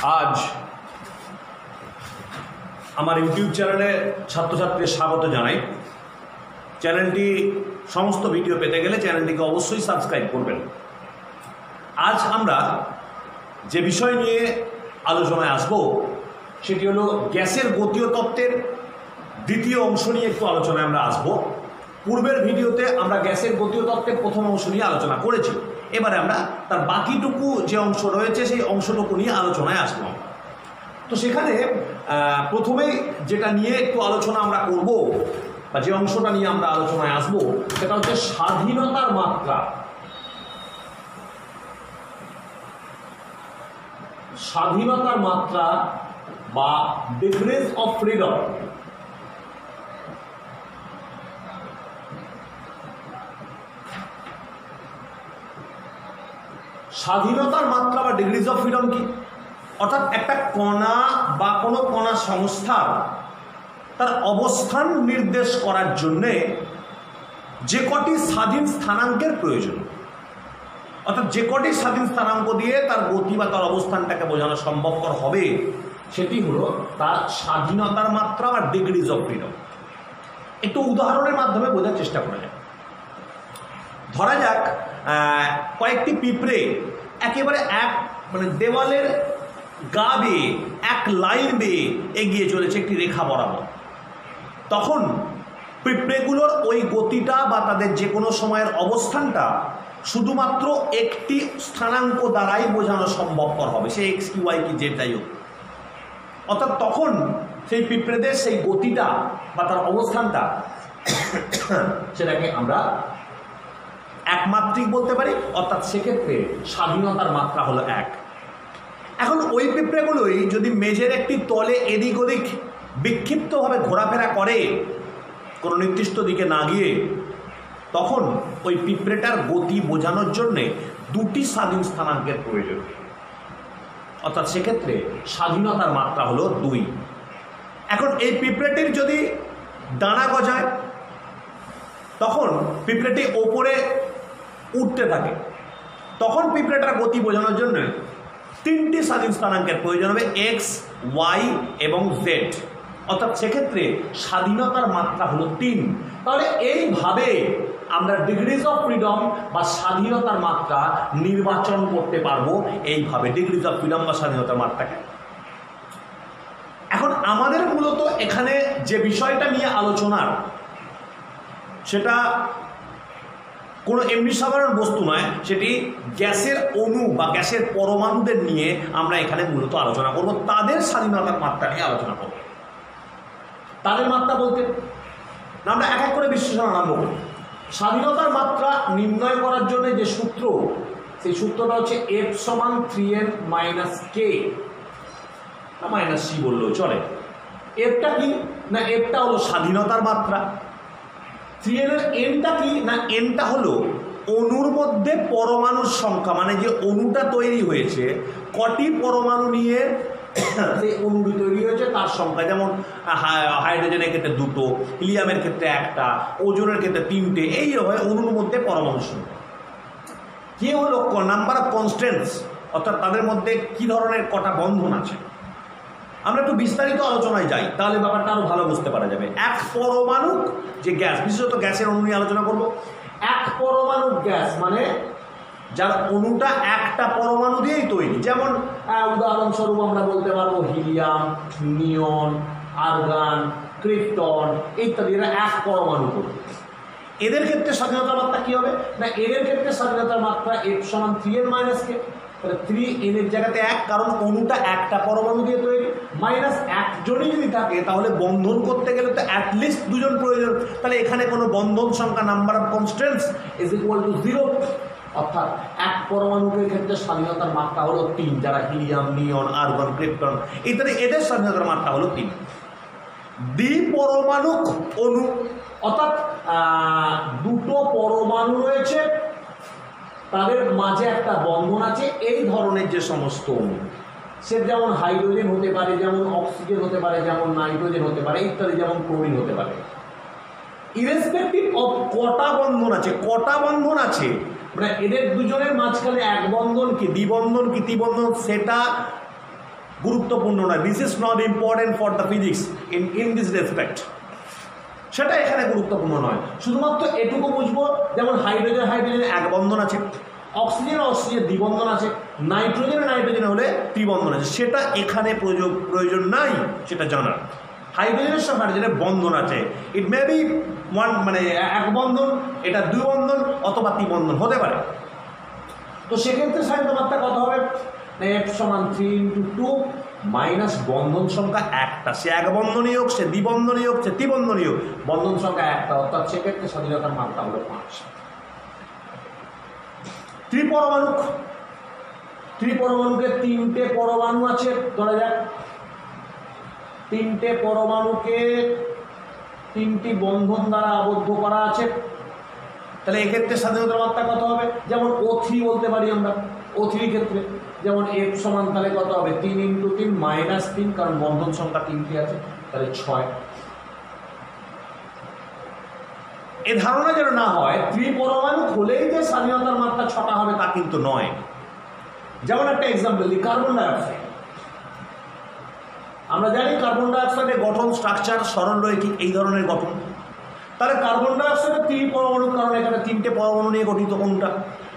আজ আমার ইউটিউব চ্যানেলে ছাত্রছাত্রীদের স্বাগত জানাই। চ্যানেলটি সমস্ত ভিডিও পেতে গেলে চ্যানেলটিকে অবশ্যই সাবস্ক্রাইব করবেন। আজ আমরা যে বিষয় নিয়ে আলোচনায় আসব সেটি হলো গ্যাসের গতীয় তত্ত্বের দ্বিতীয় অংশ নিয়ে একটু আলোচনায় আমরা আসব। পূর্বের ভিডিওতে আমরা গ্যাসের গতীয় তত্ত্বের প্রথম অংশ নিয়ে আলোচনা করেছি। এবারে আমরা তার বাকিটুকু যে অংশ রয়েছে সেই অংশটুকু নিয়ে আলোচনায় আসলাম। তো সেখানে প্রথমেই যেটা নিয়ে একটু আলোচনা আমরা করব বা যে অংশটা নিয়ে আমরা আলোচনায় আসব সেটা হচ্ছে স্বাধীনতার মাত্রা। স্বাধীনতার মাত্রা বা ডিগ্রিজ অফ ফ্রিডম। স্বাধীনতার মাত্রা বা ডিগ্রিজ অফ ফ্রিডম কি? অর্থাৎ একটা কণা বা কোনো কণা সংস্থার তার অবস্থান নির্দেশ করার জন্যে যে কটি স্বাধীন স্থানাঙ্কের প্রয়োজন, অর্থাৎ যে কটি স্বাধীন স্থানাঙ্ক দিয়ে তার গতি বা তার অবস্থানটাকে বোঝানো সম্ভবপর হবে সেটি হলো তার স্বাধীনতার মাত্রা বা ডিগ্রিজ অফ ফ্রিডম। একটু উদাহরণের মাধ্যমে বোঝার চেষ্টা করা যায়। ধরা যাক কয়েকটি পিঁপড়ে একেবারে দেওয়ালের গা বেয়ে এক লাইন বেয়ে এগিয়ে চলেছে একটি রেখা বরাবর। তখন পিঁপড়েগুলোর ওই গতিটা বা তাদের যে কোনো সময়ের অবস্থানটা শুধুমাত্র একটি স্থানাঙ্ক দ্বারাই বোঝানো সম্ভবপর হবে, সে এক্স কি ওয়াই কি জেড যাই হোক। অর্থাৎ তখন সেই পিঁপড়েদের সেই গতিটা বা তার অবস্থানটা সেটাকে আমরা একমাত্রিক বলতে পারি, অর্থাৎ সেক্ষেত্রে স্বাধীনতার মাত্রা হলো এক। এখন ওই পিঁপড়েগুলোই যদি মেঝের একটি তলে এদিক ওদিক বিক্ষিপ্তভাবে ঘোরাফেরা করে কোনো নির্দিষ্ট দিকে না গিয়ে, তখন ওই পিঁপড়েটার গতি বোঝানোর জন্যে দুটি স্বাধীন স্থানাঙ্কের প্রয়োজন, অর্থাৎ সেক্ষেত্রে স্বাধীনতার মাত্রা হলো 2। এখন এই পিঁপড়েটির যদি ডানা গজায় তখন পিঁপড়েটি ওপরে উঠতে থাকে, তখন পিঁপড়েটার গতি বোঝানোর জন্য 3টি স্বাধীন স্থানাঙ্কের প্রয়োজন হবে, এক্স, ওয়াই এবং জেড। অর্থাৎ সেক্ষেত্রে স্বাধীনতার মাত্রা হলো 3। তাহলে এইভাবে আমরা ডিগ্রিজ অফ ফ্রিডম বা স্বাধীনতার মাত্রা নির্বাচন করতে পারবো, এইভাবে ডিগ্রিজ অফ ফ্রিডম বা স্বাধীনতার মাত্রাকে। এখন আমাদের মূলত এখানে যে বিষয়টা নিয়ে আলোচনার সেটা কোনো এমনি সাধারণ বস্তু নয়, সেটি গ্যাসের অণু বা গ্যাসের পরমাণুদের নিয়ে আমরা এখানে মূলত আলোচনা করব। তাদের স্বাধীনতার মাত্রা নিয়ে আলোচনা করব। তাদের মাত্রা বলতে আমরা এক এক করে বিশ্লেষণ আরম্ভ করি। স্বাধীনতার মাত্রা নির্ণয় করার জন্য যে সূত্র, সেই সূত্রটা হচ্ছে F সমান 3n - k বা -c বললেও চলে। এফটা কি না, এফটা হলো স্বাধীনতার মাত্রা। 3n এর এনটা কি না, এনটা হলো অণুর মধ্যে পরমাণুর সংখ্যা, মানে যে অণুটা তৈরি হয়েছে কটি পরমাণু নিয়ে সেই অণুটি তৈরি হয়েছে তার সংখ্যা। যেমন হাইড্রোজেনের ক্ষেত্রে 2টো, হিলিয়ামের ক্ষেত্রে 1টা, ওজোনের ক্ষেত্রে 3টে, এই হয় অণুর মধ্যে পরমাণু সংখ্যা। কি হলো নাম্বার অফ কনস্ট্যান্টস, অর্থাৎ তাদের মধ্যে কি ধরনের কটা বন্ধন আছে। আমরা একটু বিস্তারিত আলোচনায় যাই, তাহলে ব্যাপারটা আরো ভালো বুঝতে পারা যাবে। এক পরমাণু যে গ্যাস, বিশেষত গ্যাসের অণু নিয়ে আলোচনা করব। এক পরমাণু গ্যাস মানে যার অণুটা একটা পরমাণু দিয়েই তৈরি। যেমন উদাহরণস্বরূপ আমরা বলতে পারবো হিলিয়াম, নিয়ন, আর্গন, ক্রিপ্টন ইত্যাদি, এরা এক পরমাণু করে। এদের ক্ষেত্রে স্বাধীনতার মাত্রা কি হবে না, এদের ক্ষেত্রে স্বাধীনতার মাত্রা F সমান 3n - k। তাহলে 3n এর জায়গাতে 1, কারণ অণুটা একটা পরমাণু দিয়ে তৈরি। -1জনই যদি থাকে তাহলে বন্ধন করতে গেলে তো অ্যাটলিস্ট 2জন প্রয়োজন। তাহলে এখানে কোনো বন্ধন সংখ্যা number of constants is equal to 0, অর্থাৎ এক পরমাণুর ক্ষেত্রে স্বাধীনতার মাত্রা হলো 3, যারা হিলিয়াম, নিয়ন, আর্গন, ক্রিপ্টন ইত্যাদি, এদের স্বাধীনতার মাত্রা হলো 3। দ্বিপরমাণুক অণু, অর্থাৎ 2টো পরমাণু রয়েছে, তাদের মাঝে একটা বন্ধন আছে, এই ধরনের যে সমস্ত অণু, সে যেমন হাইড্রোজেন হতে পারে, যেমন অক্সিজেন হতে পারে, যেমন নাইট্রোজেন হতে পারে ইত্যাদি, যেমন ক্লোরিন হতে পারে। ইরেসপেক্টিভ অফ কটা বন্ধন আছে, মানে এদের দুজনের মাঝখানে এক বন্ধন কি দ্বিবন্ধন কি ত্রিবন্ধন, সেটা গুরুত্বপূর্ণ নয়, this is not important for the physics in this respect, সেটা এখানে গুরুত্বপূর্ণ নয়। শুধুমাত্র এটুকু বুঝবো, যেমন হাইড্রোজেন হাইড্রোজেন এক বন্ধন আছে, অক্সিজেন অক্সিজেন দ্বিবন্ধন আছে, নাইট্রোজেন নাইট্রোজেন হলে ত্রিবন্ধন আছে, সেটা এখানে প্রয়োজন নাই সেটা জানার। হাইড্রোজেনের সঙ্গে হাইড্রোজেনের বন্ধন আছে, ইট মে বি ওয়ান, মানে এক বন্ধন, এটা দুই বন্ধন অথবা ত্রিবন্ধন হতে পারে। তো সেক্ষেত্রে স্বাধীনতার মাত্রা কত হবে? F সমান 3 × 2 মাইনাস বন্ধন সংখ্যা একটা, সে এক বন্ধনী হোক, সে দ্বিবন্ধনী হোক, সে ত্রিবন্ধনী হোক, বন্ধন সংখ্যা একটা, অর্থাৎ সেক্ষেত্রে স্বাধীনতার মাত্রা হলো 5। ত্রিপরমাণুকে 3টে পরমাণু আছে ধরা যাক, 3টে পরমাণুকে 3টি বন্ধন দ্বারা আবদ্ধ করা আছে, তাহলে এক্ষেত্রে স্বাধীনতার মাত্রা কত হবে? যেমন O3 বলতে পারি আমরা, O3 ক্ষেত্রে যেমন F সমান তাহলে কত হবে? 3 × 3 -3, কারণ বন্ধন সংখ্যা 3টি আছে, তাহলে 6। এ ধারণা যেন না হয় ত্রিপরমাণু হলেই যে স্বাধীনতার মাত্রা 6টা হবে তা কিন্তু নয়। যেমন একটা এক্সাম্পল দিই, কার্বন ডাইঅক্সাইড। আমরা জানি কার্বন ডাইঅক্সাইডের গঠন স্ট্রাকচার সরলরৈখিক এই ধরনের গঠন। তাহলে কার্বন ডাইঅক্সাইডের ত্রিপরমাণু, কারণ এখানে 3টে পরমাণু নিয়ে গঠিত অণুটা,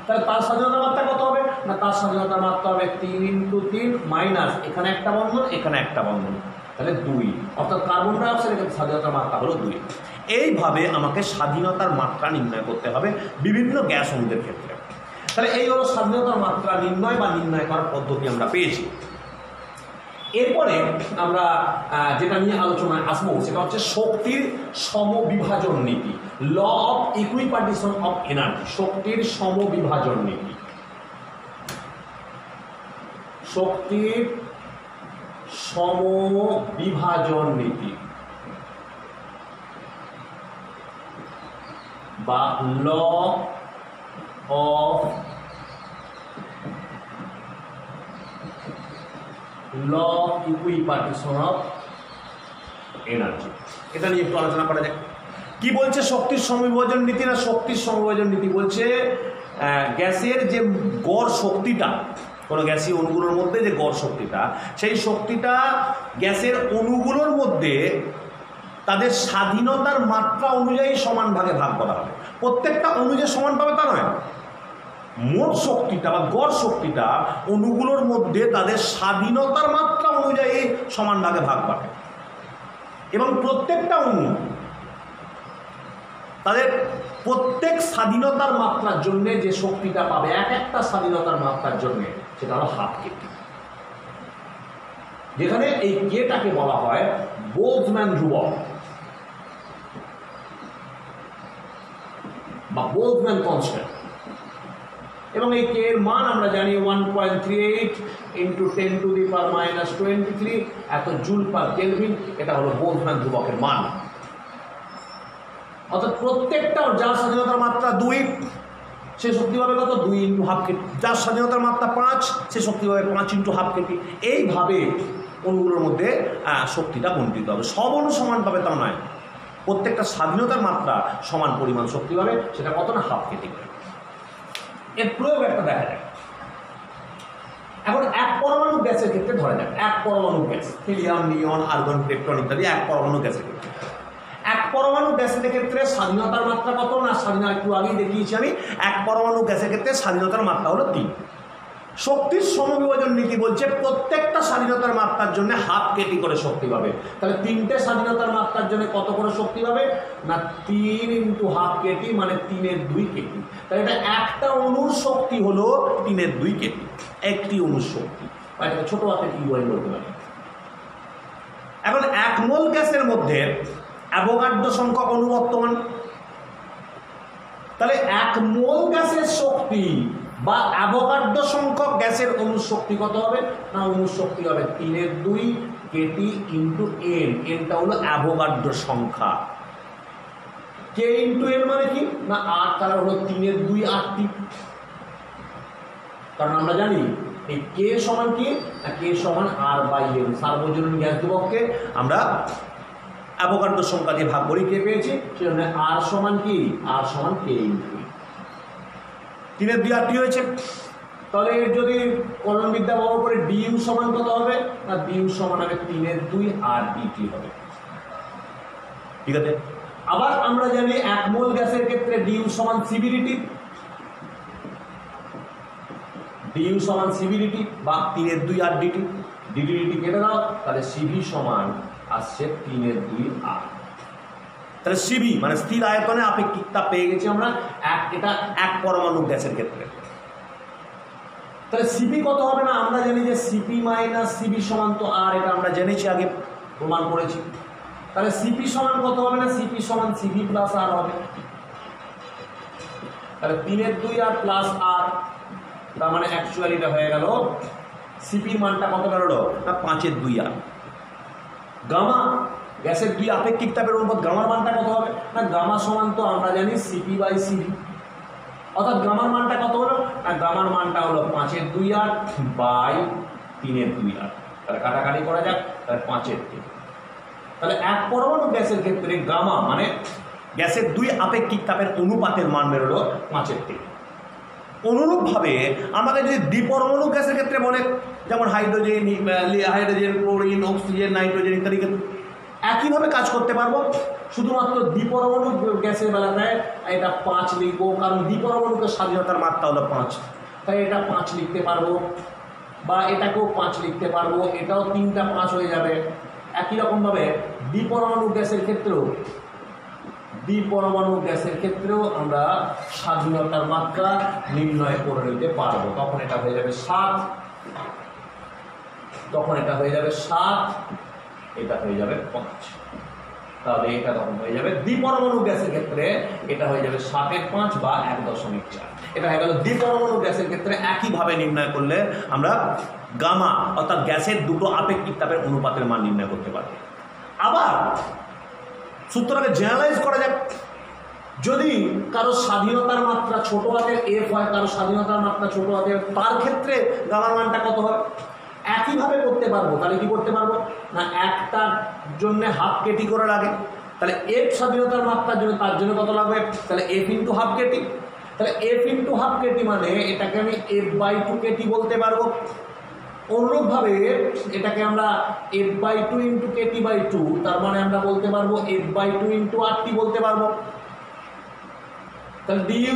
তাহলে তার স্বাধীনতার মাত্রা কত হবে? না, তার স্বাধীনতার মাত্রা হবে 3 × 3 মাইনাস এখানে একটা বন্ধন, এখানে একটা বন্ধন, তাহলে 2, অর্থাৎ কার্বন ডাইঅক্সাইডের স্বাধীনতার মাত্রা হলো 2। এইভাবে আমাকে স্বাধীনতার মাত্রা নির্ণয় করতে হবে বিভিন্ন গ্যাস অণুদের ক্ষেত্রে। তাহলে এই হলো স্বাধীনতার মাত্রা নির্ণয় বা নির্ণয় করার পদ্ধতি আমরা পেয়েছি। এরপরে আমরা যেটা নিয়ে আলোচনায় আসবো সেটা হচ্ছে শক্তির সমবিভাজন নীতি, ল অফ ইকুইপার্টিশন অফ এনার্জি। শক্তির সমবিভাজন নীতি, শক্তির সমবিভাজন নীতি বা ল অফ ইকুইপার্টিশন অফ এনার্জি, এটা নিয়ে একটু আলোচনা করা যায়। কি বলছে শক্তির সমবিভাজন নীতি? না, শক্তির সমবিভাজন নীতি বলছে গ্যাসের যে গড় শক্তিটা, কোনো গ্যাসীয় অণুগুলোর মধ্যে যে গড় শক্তিটা, সেই শক্তিটা গ্যাসের অণুগুলোর মধ্যে তাদের স্বাধীনতার মাত্রা অনুযায়ী সমান ভাগে ভাগ করা হবে। প্রত্যেকটা অণু যে সমান পাবে তা নয়, মোট শক্তিটা বা গড় শক্তিটা অণুগুলোর মধ্যে তাদের স্বাধীনতার মাত্রা অনুযায়ী সমান ভাগে ভাগ পাবে, এবং প্রত্যেকটা অণু তাদের প্রত্যেক স্বাধীনতার মাত্রার জন্য যে শক্তিটা পাবে, এক একটা স্বাধীনতার মাত্রার জন্য, সেটা হলো হাফ কেটি, যেখানে এই কেটাকে বলা হয় বোলজম্যান ধ্রুবক বা বোলজম্যান কনস্ট্যান্ট। এবং এই কে এর মান আমরা জানি 1.38 × 10⁻⁻23 এত জুল পার কেলভিন, এটা হলো বোলজম্যান ধ্রুবকের মান। অর্থাৎ প্রত্যেকটা, যার স্বাধীনতার মাত্রা 2 সে শক্তি পাবে কত? 2 × হাফ কেটি। যার স্বাধীনতার মাত্রা 5 সে শক্তি পাবে 5 × হাফ কেটি। এইভাবে অণুগুলোর মধ্যে শক্তিটা বণ্টিত হবে। সব অণু সমান পাবে তা নয়, প্রত্যেকটা স্বাধীনতার মাত্রা সমান পরিমাণ শক্তি পাবে, সেটা কত? না, হাফ কেটি। এর প্রয়োগ একটা দেখা যায়। এখন এক পরমাণু গ্যাসের ক্ষেত্রে ধরা যাক, এক পরমাণু গ্যাস, হিলিয়াম, নিয়ন, আর্গন, ক্রিপ্টন ইত্যাদি এক পরমাণু গ্যাসের ক্ষেত্রে, এক পরমাণু গ্যাসের ক্ষেত্রে স্বাধীনতার মাত্রা কত? না, স্বাধীনতা একটু আগেই দেখিয়েছি আমি, এক পরমাণু গ্যাসের ক্ষেত্রে স্বাধীনতার মাত্রা হলো 3। শক্তির সমবিভাজন নীতি বলছে প্রত্যেকটা স্বাধীনতার মাত্রার জন্য হাফ কেটি করে শক্তি পাবে। তাহলে 3টে স্বাধীনতার মাত্রার জন্য কত করে শক্তি পাবে? না, 3 × হাফ কেটি, মানে 3/2 কেটি। তাহলে এটা একটা অণুর শক্তি হলো 3/2 কেটি, একটি অণুর শক্তি, এটাকে ছোট হাতে কি বলতে পারি। এখন 1 মোল গ্যাসের মধ্যে অ্যাভোগাড্রো সংখ্যক অণু বর্তমান, তাহলে 1 মোল গ্যাসের শক্তি বা অ্যাভোগাড্রো সংখ্যক গ্যাসের অণুর শক্তি কত হবে? না, অণুর শক্তি হবে 3/2 কেটি × n। এনটা হলো অ্যাভোগাড্রো সংখ্যা। কে × n মানে কি? না, 8, তাহলে হলো 3/2 8টি। কারণ আমরা জানি এই কে সমান কি? না, কে সমান R/n। সার্বজনীন গ্যাস ধ্রুবককে আমরা অ্যাভোগাড্রো সংখ্যা দিয়ে ভাগ করে কে পেয়েছি, সেজন্য R সমান কি? R সমান K × 3/2 8টি হয়েছে। তাহলে এর যদি কলনবিদ্যা ব্যবহার করে ডিউ সমান কত হবে না ডিউ সমান হবে 3/2 আর ডিটি হবে ঠিক আছে আবার আমরা জানি 1 মোল গ্যাসের ক্ষেত্রে ডিউ সমান সিভিডিটি ডিউ সমান সিভিডিটি বা 3/2 আর ডিটি ডিটি কেটে দাও তাহলে সিভি সমান আসছে 3/2 আর তাহলে সিভি মানে স্থির আয়তনে আপেক্ষিকতা পেয়ে গেছি আমরা এটা এক পরমাণু গ্যাসের ক্ষেত্রে তাহলে সিপি কত হবে না আমরা জানি যে সিপি মাইনাস সিবি সমান তো আর এটা আমরা জেনেছি আগে প্রমাণ করেছি তাহলে সিপি সমান কত হবে না সিপি সমান সিভি প্লাস আর হবে তাহলে 3/2 আর প্লাস আর তার মানে অ্যাকচুয়ালি এটা হয়ে গেল সিপির মানটা কত বেরোলো না 5/2 আর গামা গ্যাসের দুই আপেক্ষিক তাপের অনুপাত গামার মানটা কত হবে না গামা সমান তো আমরা জানি সিপি বাই সিভি অর্থাৎ গামার মানটা কত হলো না গামার মানটা হলো 5/2 আর বাই 3/2 আর তাহলে কাটাকাটি করা যাক তাহলে 5/3 তাহলে এক পরমাণু গ্যাসের ক্ষেত্রে গামা মানে গ্যাসের দুই আপেক্ষিক তাপের অনুপাতের মান বেরোলো 5/3 অনুরূপভাবে আমাকে যদি দ্বিপরমাণু গ্যাসের ক্ষেত্রে বলে যেমন হাইড্রোজেন ক্লোরিন অক্সিজেন নাইট্রোজেন ইত্যাদি একইভাবে কাজ করতে পারবো শুধুমাত্র দ্বিপরমাণু গ্যাসের বেলাতে এটা 5 লিখবো কারণ দ্বিপরমাণুকে স্বাধীনতার মাত্রা হলো 5 তাই এটা 5 লিখতে পারবো বা এটাকেও 5 লিখতে পারবো এটাও 3টা 5 হয়ে যাবে একই রকমভাবে দ্বিপরমাণু গ্যাসের ক্ষেত্রেও আমরা স্বাধীনতার মাত্রা নির্ণয় করে নিতে পারবো তখন এটা হয়ে যাবে 7 এটা হয়ে যাবে 5 তাহলে এটা তখন হয়ে যাবে দ্বিপরমাণু গ্যাসের ক্ষেত্রে এটা হয়ে যাবে 7/5 বা 1.4 এটা হয়ে গেল দ্বিপরমাণু গ্যাসের ক্ষেত্রে একইভাবে নির্ণয় করলে আমরা গামা অর্থাৎ গ্যাসের দুটো আপেক্ষিক তাপের অনুপাতের মান নির্ণয় করতে পারবো আবার সূত্রটাকে জেনারেলাইজ করা যাক যদি কারো স্বাধীনতার মাত্রা ছোট হাতের এফ হয় কারো স্বাধীনতার মাত্রা ছোট হাতের তার ক্ষেত্রে গামার মানটা কত হবে একইভাবে করতে পারবো তাহলে কি করতে পারবো না একটার জন্য হাফ কেটি করে লাগে তাহলে এফ স্বাধীনতার মাত্রার জন্য তার জন্য কত লাগবে তাহলে এফ ইন্টু হাফ কেটি তাহলে এফ ইন্টু হাফ কেটি মানে এটাকে আমি f/2 কেটি বলতে পারবো অনুরূপভাবে এটাকে আমরা f/2 ইন্টু kt/2 তার মানে আমরা বলতে পারবো f/2 ইন্টু rt বলতে পারবো তাহলে du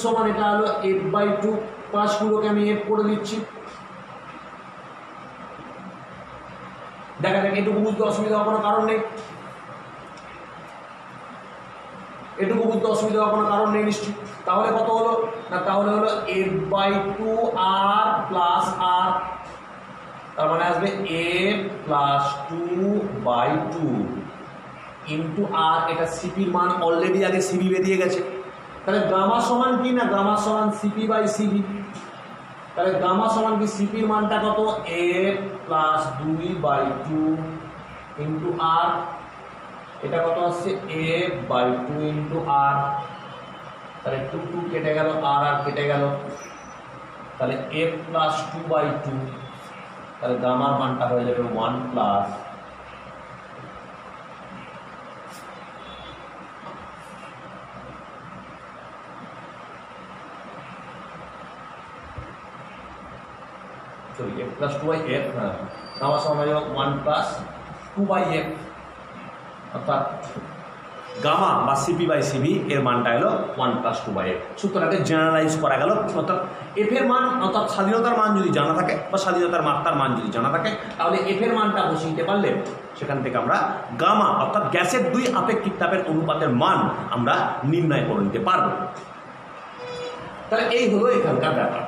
সমান এটা হলো f/2 5গুলোকে আমি f করে দিচ্ছি দেখা যাক এটুকু বুঝতে অসুবিধা হওয়ার কোনো কারণ নেই নিশ্চিত তাহলে কত হলো না তাহলে হলো f/2 r প্লাস r তার মানে আসবে f প্লাস 2/2 ইন্টু r এটা সিপির মান অলরেডি আগে সিবি বেরিয়ে গেছে তাহলে গামা সমান কি না গামা সমান সিপি বাই সিবি তাহলে গামা সমান কি সিপির মানটা কত f প্লাস 2/2 ইন্টু r এটা কত আসছে f/2 ইন্টু r তাহলে 2 কেটে গেল r কেটে গেল তাহলে f প্লাস 2/2 তাহলে গামার মানটা হয়ে যাবে 1 plus f plus 2/f gamma সমান হবে 1 প্লাস 2/f অর্থাৎ গামা বা সিপি বাই সিবি এর মানটা হলো 1 প্লাস 2/f সূত্রটাকে জেনারেলাইজ করা গেল অর্থাৎ এফ এর মান অর্থাৎ স্বাধীনতার মান যদি জানা থাকে বা স্বাধীনতার মাত্রার মান যদি জানা থাকে তাহলে এফ এর মানটা বসিয়ে পারলে সেখান থেকে আমরা গামা অর্থাৎ গ্যাসের দুই আপেক্ষিক তাপের অনুপাতের মান আমরা নির্ণয় করে নিতে পারবো তাহলে এই হলো এখানকার ব্যাপার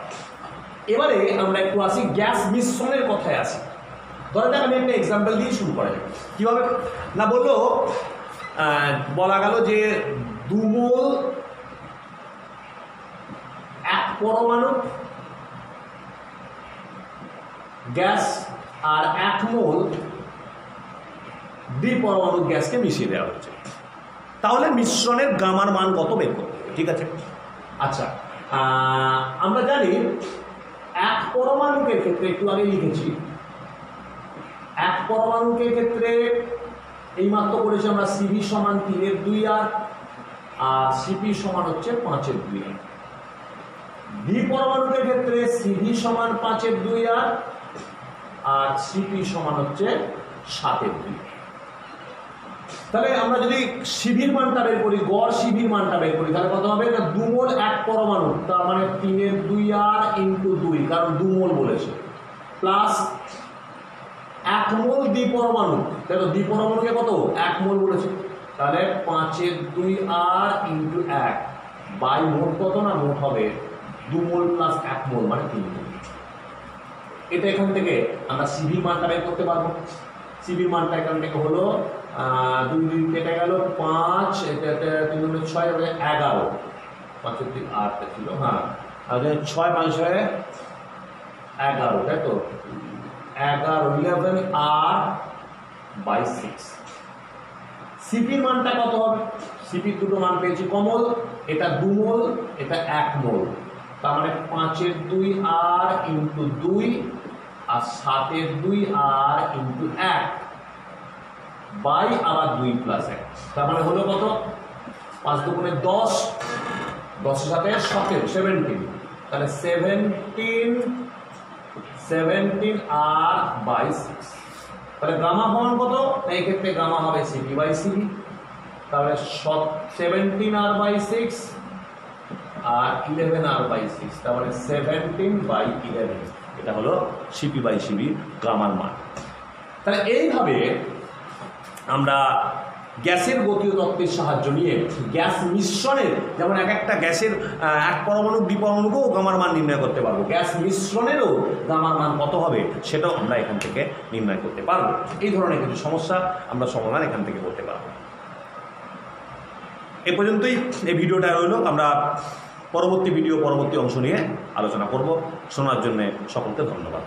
এবারে আমরা একটু আসি গ্যাস মিশ্রণের কথায় আসি ধরা যাক আমি একটা এক্সাম্পল দিয়ে শুরু করা যাবে কীভাবে না বলা গেল যে 2 মোল এক পরমাণু গ্যাস আর 1 মোল দ্বিপরমাণু গ্যাসকে মিশিয়ে দেওয়া হচ্ছে তাহলে মিশ্রণের গামার মান কত বের করতে হবে ঠিক আছে আচ্ছা আমরা জানি এক পরমাণুকে ক্ষেত্রে একটু আগে লিখেছি এক পরমাণুকে ক্ষেত্রে এইমাত্র করেছি আমরা সিভি সমান 3/2 আর সিপি সমান হচ্ছে 5/2 দ্বিপরমাণুকের ক্ষেত্রে সিভি সমান 5/2 আর সিপি সমান হচ্ছে 7/2। তাহলে আমরা যদি সিভির মানটা বের করি, গড় সিভির মানটা বের করি, তাহলে কত হবে না 2 মোল এক পরমাণু, তার মানে 3/2 ইন্টু 2, কারণ 2 মোল বলেছে, প্লাস 1 মোল দ্বিপরমাণু, দেখো দ্বিপরমাণুকে কত 1 মোল বলেছে, তাহলে 5/2 ইন্টু 1 বাই মোট কত না, মোট হবে 2 মোল প্লাস 1 মোল মানে 3 মোল। এটা এখান থেকে আমরা সিভির মানটা বের করতে পারবো। সিভির মানটা এখান থেকে হলো 2 2 কেটে গেল 5, এটা 3 গুণে 6 হবে 11, 5 3 8 ছিল, হ্যাঁ, আর 6 5 6 11, তাই তো 11 11 আর বাই 6। সিপির মানটা কত হবে, সিপির দুটো মান পেয়েছি কমল, এটা 2 মোল, এটা 1 মোল, তার মানে 5/2 আর ইন্টু 2 আর 7/2 আর ইন্টু 1 বাই আবার 2 প্লাস 1, তার মানে হলো কত 5 2 গুণে 10, 10 এর সাথে 17, তাহলে 17 আর বাই 6। তাহলে গামা সমান কত, এই ক্ষেত্রে গামা হবে সিপি বাই সিবি, তাহলে 17 আর বাই 6 আর 11 আর বাই 6, তাহলে 17/11, এটা হলো সিপি বাই সিবি গামার মান। তাহলে এইভাবে আমরা গ্যাসের গতীয় তত্ত্বের সাহায্য নিয়ে গ্যাস মিশ্রণের, যেমন এক একটা গ্যাসের এক পরমাণু দ্বিপরমাণুকেও গামার মান নির্ণয় করতে পারবো, গ্যাস মিশ্রণেরও গামার মান কত হবে সেটাও আমরা এখান থেকে নির্ণয় করতে পারবো। এই ধরনের কিছু সমস্যা আমরা সমাধান এখান থেকে করতে পারবো। এ পর্যন্তই এই ভিডিওটা রইল, আমরা পরবর্তী ভিডিও পরবর্তী অংশ নিয়ে আলোচনা করব। শোনার জন্য সকলকে ধন্যবাদ।